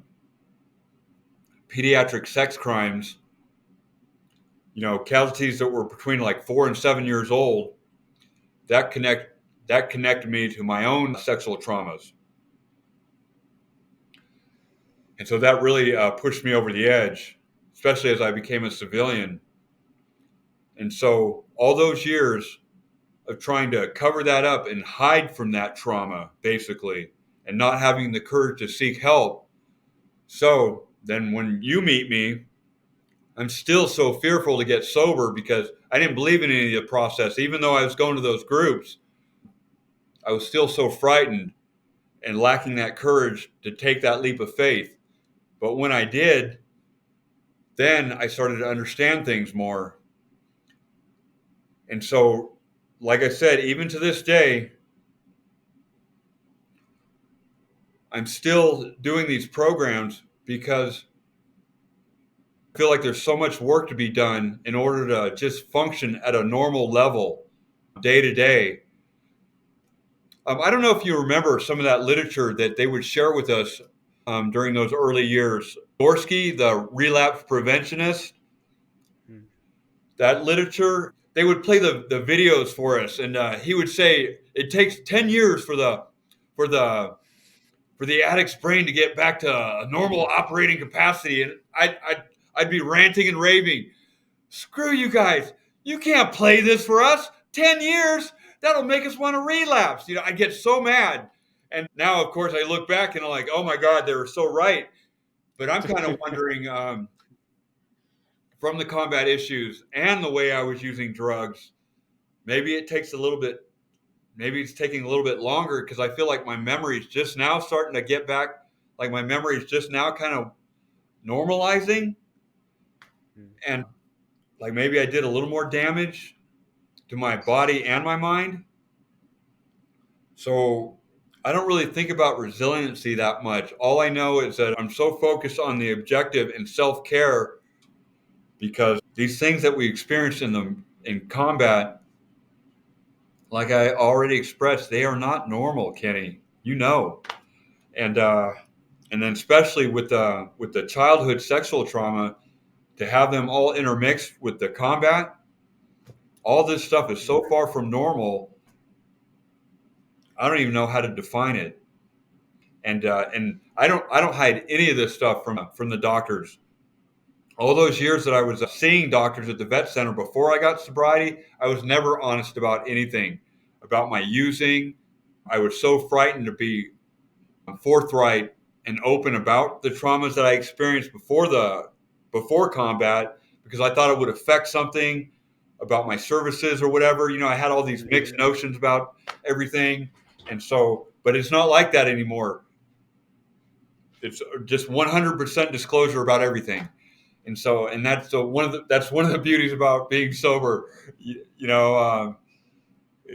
Speaker 1: pediatric sex crimes, casualties that were between like 4 and 7 years old, that connected me to my own sexual traumas. And so that really pushed me over the edge, especially as I became a civilian. And so all those years of trying to cover that up and hide from that trauma, basically, and not having the courage to seek help. So then when you meet me, I'm still so fearful to get sober because I didn't believe in any of the process. Even though I was going to those groups, I was still so frightened and lacking that courage to take that leap of faith. But when I did, then I started to understand things more. And so, like I said, even to this day, I'm still doing these programs because I feel like there's so much work to be done in order to just function at a normal level day to day. I don't know if you remember some of that literature that they would share with us during those early years. Gorski, the relapse preventionist, that literature, they would play the videos for us, and he would say it takes 10 years for the addict's brain to get back to a normal operating capacity. And I'd be ranting and raving. Screw you guys. You can't play this for us. 10 years? That'll make us want to relapse. I get so mad. And now, of course, I look back and I'm like, oh my God, they were so right. But I'm kind of wondering, from the combat issues and the way I was using drugs, maybe it's taking a little bit longer, because I feel like my memory's just now starting to get back. Like my memory's just now kind of normalizing. And like maybe I did a little more damage to my body and my mind. So I don't really think about resiliency that much. All I know is that I'm so focused on the objective and self-care, because these things that we experience in combat, like I already expressed, they are not normal, Kenny. And then especially with the childhood sexual trauma, to have them all intermixed with the combat, all this stuff is so far from normal. I don't even know how to define it. And I don't hide any of this stuff from the doctors. All those years that I was seeing doctors at the vet center before I got sobriety, I was never honest about anything about my using. I was so frightened to be forthright and open about the traumas that I experienced before combat, because I thought it would affect something about my services or whatever. I had all these mixed notions about everything. And so, but it's not like that anymore. It's just 100% disclosure about everything. And so, and that's one of the beauties about being sober. It's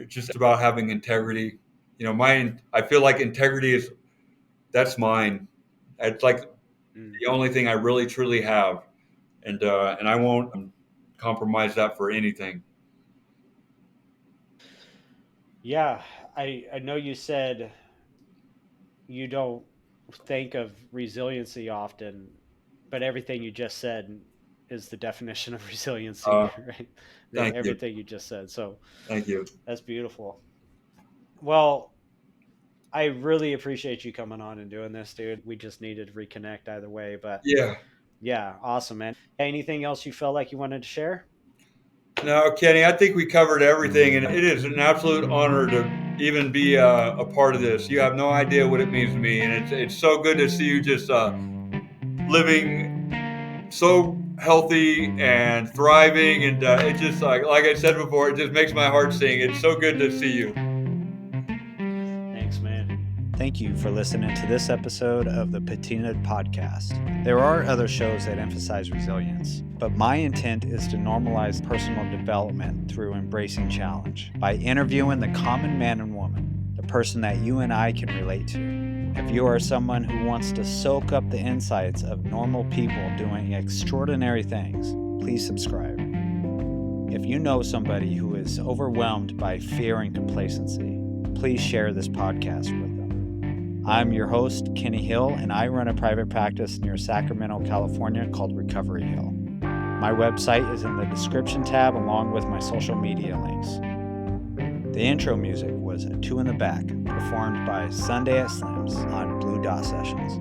Speaker 1: just about having integrity. I feel like integrity that's mine. It's like the only thing I really truly have, and I won't compromise that for anything.
Speaker 2: Yeah, I know you said you don't think of resiliency often, but everything you just said is the definition of resiliency, right? Everything you just said. So
Speaker 1: thank you.
Speaker 2: That's beautiful. Well, I really appreciate you coming on and doing this, dude. We just needed to reconnect either way, but yeah, awesome, man. Anything else you felt like you wanted to share?
Speaker 1: No, Kenny, I think we covered everything, and it is an absolute honor to even be a part of this. You have no idea what it means to me, and it's so good to see you just living so healthy and thriving, and it just like I said before, it just makes my heart sing. It's so good to see you.
Speaker 2: Thanks, man. Thank you for listening to this episode of the Patina'd Podcast. There are other shows that emphasize resilience, but my intent is to normalize personal development through embracing challenge by interviewing the common man and woman, the person that you and I can relate to. If you are someone who wants to soak up the insights of normal people doing extraordinary things, please subscribe. If you know somebody who is overwhelmed by fear and complacency, please share this podcast with them. I'm your host, Kenny Hill, and I run a private practice near Sacramento, California called Recovery Hill. My website is in the description tab along with my social media links. The intro music was 2 in the Back, performed by Sunday at Slim's on Blue Dot Sessions.